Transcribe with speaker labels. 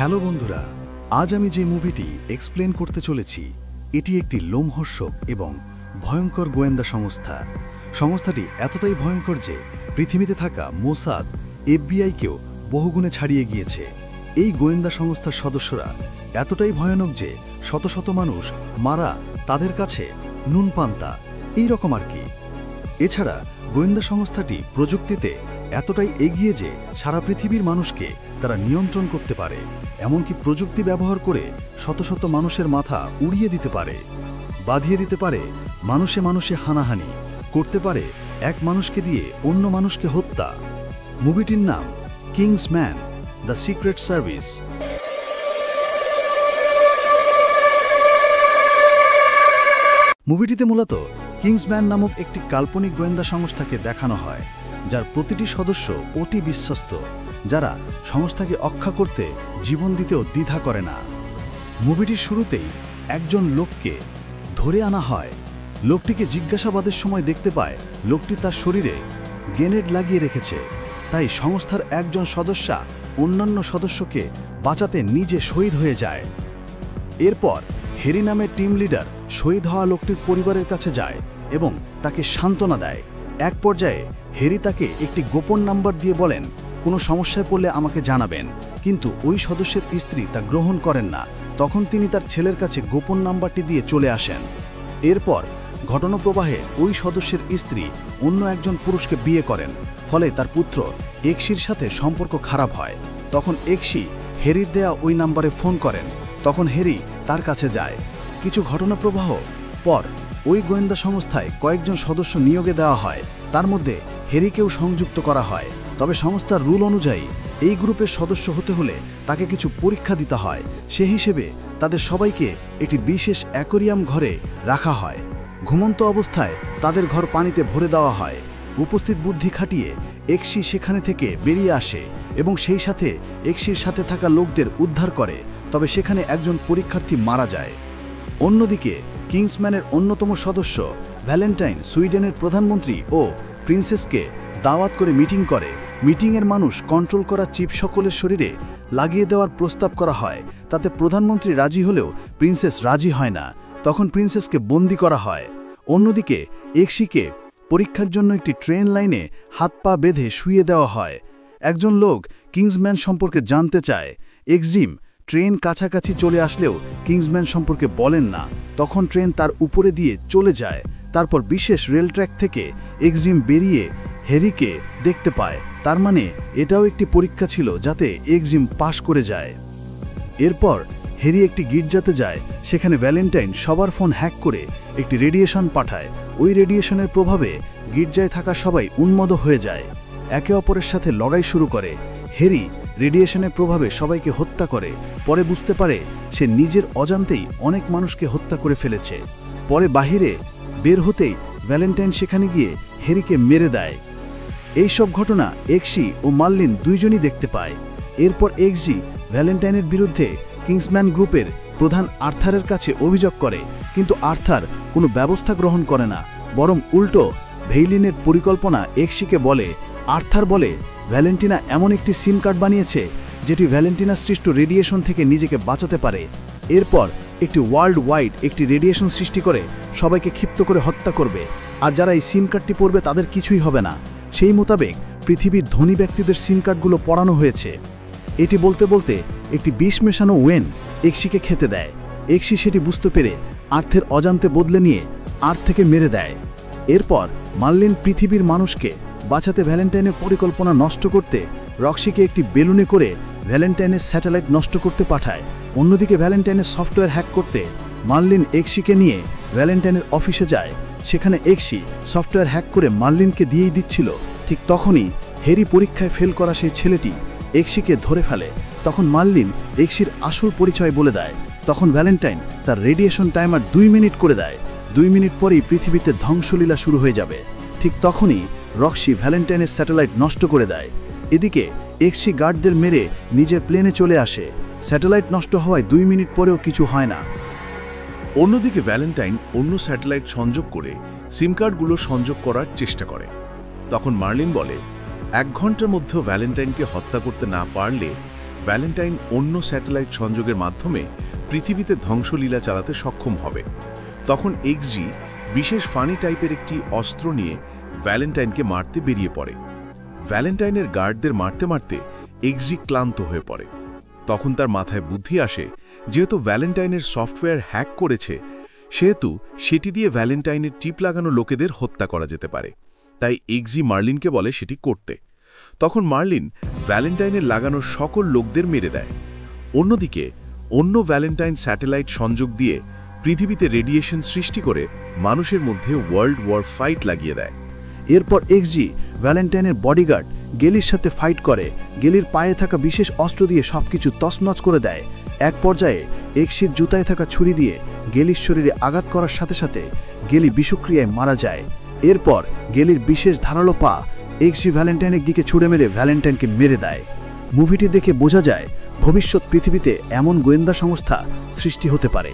Speaker 1: Hello বন্ধুরা, আজ আমি যে মুভিটি এক্সপ্লেন করতে চলেছি এটি একটি লোমহর্ষক এবং ভয়ঙ্কর গোয়েন্দা সংস্থা। সংস্থাটি এতটাই ভয়ঙ্কর যে পৃথিবীতে থাকা মোসাদ, এফবিআইকেও বহুগুণে ছাড়িয়ে গিয়েছে। এই গোয়েন্দা সংস্থার সদস্যরা এতটাই ভয়ানক যে শত শত মানুষ মারা তাদের কাছে নুন পান্তা, এই রকম আর কি। এছাড়া গোয়েন্দা সংস্থাটি প্রযুক্তিতে এতটাই এগিয়ে যে সারা পৃথিবীর মানুষকে তারা নিয়ন্ত্রণ করতে পারে, এমনকি প্রযুক্তি ব্যবহার করে শত শত মানুষের মাথা উড়িয়ে দিতে পারে, বাঁধিয়ে দিতে পারে, মানুষে মানুষে হানাহানি করতে পারে, এক মানুষকে দিয়ে অন্য মানুষকে হত্যা। মুভিটির নাম কিংসম্যান, দ্য সিক্রেট সার্ভিস। মুভিটিতে মূলত কিংসম্যান নামক একটি কাল্পনিক গোয়েন্দা সংস্থাকে দেখানো হয়, যার প্রতিটি সদস্য অতি বিশ্বস্ত, যারা সংস্থাকে রক্ষা করতে জীবন দিতেও দ্বিধা করে না। মুভিটির শুরুতেই একজন লোককে ধরে আনা হয়। লোকটিকে জিজ্ঞাসাবাদের সময় দেখতে পায় লোকটি তার শরীরে গ্রেনেড লাগিয়ে রেখেছে, তাই সংস্থার একজন সদস্য অন্যান্য সদস্যকে বাঁচাতে নিজে শহীদ হয়ে যায়। এরপর হ্যারি নামের টিম লিডার শহীদ হওয়া লোকটির পরিবারের কাছে যায় এবং তাকে সান্ত্বনা দেয়। এক পর্যায়ে হ্যারি তাকে একটি গোপন নাম্বার দিয়ে বলেন, কোনো সমস্যায় পড়লে আমাকে জানাবেন, কিন্তু ওই সদস্যের স্ত্রী তা গ্রহণ করেন না। তখন তিনি তার ছেলের কাছে গোপন নাম্বারটি দিয়ে চলে আসেন। এরপর ঘটনাপ্রবাহে ওই সদস্যের স্ত্রী অন্য একজন পুরুষকে বিয়ে করেন, ফলে তার পুত্র এক্সির সাথে সম্পর্ক খারাপ হয়। তখন এক্সি হ্যারির দেয়া ওই নাম্বারে ফোন করেন, তখন হ্যারি তার কাছে যায়। কিছু ঘটনাপ্রবাহ পর ওই গোয়েন্দা সংস্থায় কয়েকজন সদস্য নিয়োগে দেওয়া হয়, তার মধ্যে হ্যারিকেও সংযুক্ত করা হয়। তবে সংস্থার রুল অনুযায়ী এই গ্রুপের সদস্য হতে হলে তাকে কিছু পরীক্ষা দিতে হয়। সে হিসেবে তাদের সবাইকে একটি বিশেষ অ্যাকোয়ারিয়াম ঘরে রাখা হয়। ঘুমন্ত অবস্থায় তাদের ঘর পানিতে ভরে দেওয়া হয়। উপস্থিত বুদ্ধি খাটিয়ে এক্সি সেখানে থেকে বেরিয়ে আসে এবং সেই সাথে এক্সির সাথে থাকা লোকদের উদ্ধার করে। তবে সেখানে একজন পরীক্ষার্থী মারা যায়। অন্যদিকে কিংসম্যানের অন্যতম সদস্য ভ্যালেন্টাইন সুইডেনের প্রধানমন্ত্রী ও প্রিন্সেসকে দাওয়াত করে মিটিং করে। মিটিংয়ের মানুষ কন্ট্রোল করা চিপ সকলের শরীরে লাগিয়ে দেওয়ার প্রস্তাব করা হয়। তাতে প্রধানমন্ত্রী রাজি হলেও প্রিন্সেস রাজি হয় না। তখন প্রিন্সেসকে বন্দি করা হয়। অন্যদিকে এক্সিকে পরীক্ষার জন্য একটি ট্রেন লাইনে হাত পা বেঁধে শুইয়ে দেওয়া হয়। একজন লোক কিংসম্যান সম্পর্কে জানতে চায়। এক্সিম ট্রেন কাছাকাছি চলে আসলেও কিংসম্যান সম্পর্কে বলেন না। তখন ট্রেন তার উপরে দিয়ে চলে যায়। তারপর বিশেষ রেল ট্র্যাক থেকে এক্সিম বেরিয়ে হ্যারিকে দেখতে পায়। তার মানে এটাও একটি পরীক্ষা ছিল যাতে এক্সিম পাশ করে যায়। এরপর হ্যারি একটি গির্জাতে যায়। সেখানে ভ্যালেন্টাইন সবার ফোন হ্যাক করে একটি রেডিয়েশন পাঠায়। ওই রেডিয়েশনের প্রভাবে গির্জায় থাকা সবাই উন্মত্ত হয়ে যায়, একে অপরের সাথে লড়াই শুরু করে। হ্যারি রেডিয়েশনের প্রভাবে সবাইকে হত্যা করে। পরে বুঝতে পারে সে নিজের অজান্তেই অনেক মানুষকে হত্যা করে ফেলেছে। পরে বাহিরে বের হতেই ভ্যালেন্টাইন সেখানে গিয়ে হ্যারিকে মেরে দেয়। এই সব ঘটনা এক্সি ও মার্লিন দুইজনই দেখতে পায়। এরপর এক্সি ভ্যালেন্টাইনের বিরুদ্ধে কিংসম্যান গ্রুপের প্রধান আর্থারের কাছে অভিযোগ করে, কিন্তু আর্থার কোনো ব্যবস্থা গ্রহণ করে না, বরং উল্টো ভেইলিনের পরিকল্পনা এক্সিকে বলে। আর্থার বলে ভ্যালেন্টিনা এমন একটি সিম কার্ড বানিয়েছে যেটি ভ্যালেন্টিনা সৃষ্ট রেডিয়েশন থেকে নিজেকে বাঁচাতে পারে। এরপর একটি ওয়ার্ল্ড ওয়াইড একটি রেডিয়েশন সৃষ্টি করে সবাইকে ক্ষিপ্ত করে হত্যা করবে, আর যারা এই সিম কার্ডটি পড়বে তাদের কিছুই হবে না। সেই মোতাবেক পৃথিবীর ধনী ব্যক্তিদের সিম কার্ডগুলো পড়ানো হয়েছে। এটি বলতে বলতে একটি বিষ মেশানো ওয়েন এক্সিকে খেতে দেয়। এক্সি সেটি বুঝতে পেরে আর্থের অজান্তে বদলে নিয়ে আর্থ থেকে মেরে দেয়। এরপর মার্লিন পৃথিবীর মানুষকে বাঁচাতে ভ্যালেন্টাইনের পরিকল্পনা নষ্ট করতে রক্সিকে একটি বেলুনে করে ভ্যালেন্টাইনের স্যাটেলাইট নষ্ট করতে পাঠায়। অন্যদিকে ভ্যালেন্টাইনের সফটওয়্যার হ্যাক করতে মার্লিন এক্সিকে নিয়ে ভ্যালেন্টাইনের অফিসে যায়। সেখানে এক্সি সফটওয়্যার হ্যাক করে মার্লিনকে দিয়েই দিচ্ছিল। ঠিক তখনই হ্যারি পরীক্ষায় ফেল করা সেই ছেলেটি এক্সিকে ধরে ফেলে। তখন মার্লিন এক্সির আসল পরিচয় বলে দেয়। তখন ভ্যালেন্টাইন তার রেডিয়েশন টাইমার 2 মিনিট করে দেয়। 2 মিনিট পরেই পৃথিবীতে ধ্বংসলীলা শুরু হয়ে যাবে। ঠিক তখনই রক্সি ভ্যালেন্টাইনের স্যাটেলাইট নষ্ট করে দেয়। এদিকে এক্সি গার্ডদের মেরে নিজের প্লেনে চলে আসে। স্যাটেলাইট নষ্ট হওয়ায় 2 মিনিট পরেও কিছু হয় না।
Speaker 2: অন্যদিকে ভ্যালেন্টাইন অন্য স্যাটেলাইট সংযোগ করে সিম কার্ডগুলো সংযোগ করার চেষ্টা করে। তখন মার্লিন বলে 1 ঘন্টার মধ্যেও ভ্যালেন্টাইনকে হত্যা করতে না পারলে ভ্যালেন্টাইন অন্য স্যাটেলাইট সংযোগের মাধ্যমে পৃথিবীতে ধ্বংসলীলা চালাতে সক্ষম হবে। তখন এক্সজি বিশেষ ফানি টাইপের একটি অস্ত্র নিয়ে ভ্যালেন্টাইনকে মারতে বেরিয়ে পড়ে। ভ্যালেন্টাইনের গার্ডদের মারতে মারতে এক্সজি ক্লান্ত হয়ে পড়ে। তখন তার মাথায় বুদ্ধি আসে, যেহেতু ভ্যালেন্টাইনের সফটওয়্যার হ্যাক করেছে, সেহেতু সেটি দিয়ে ভ্যালেন্টাইনের টিপ লাগানো লোকেদের হত্যা করা যেতে পারে। তাই এক্সজি মার্লিনকে বলে সেটি করতে। তখন মার্লিন ভ্যালেন্টাইনের লাগানো সকল লোকদের মেরে দেয়। অন্যদিকে অন্য ভ্যালেন্টাইন স্যাটেলাইট সংযোগ দিয়ে পৃথিবীতে রেডিয়েশন সৃষ্টি করে মানুষের মধ্যে ওয়ার্ল্ড ওয়ার ফাইট লাগিয়ে দেয়।
Speaker 1: এরপর এক্সজি ভ্যালেন্টাইনের বডিগার্ড গেলির সাথে ফাইট করে, গেলির পায়ে থাকা বিশেষ অস্ত্র দিয়ে সবকিছু তছনছ করে দেয়। এক পর্যায়ে এক্সজির জুতায় থাকা ছুরি দিয়ে গেলির শরীরে আঘাত করার সাথে সাথে গেলি বিষক্রিয়ায় মারা যায়। এরপর গেলির বিশেষ ধারালো পা এক্সজি ভ্যালেন্টাইনের দিকে ছুড়ে মেরে ভ্যালেন্টাইনকে মেরে দেয়। মুভিটি দেখে বোঝা যায় ভবিষ্যৎ পৃথিবীতে এমন গোয়েন্দা সংস্থা সৃষ্টি হতে পারে।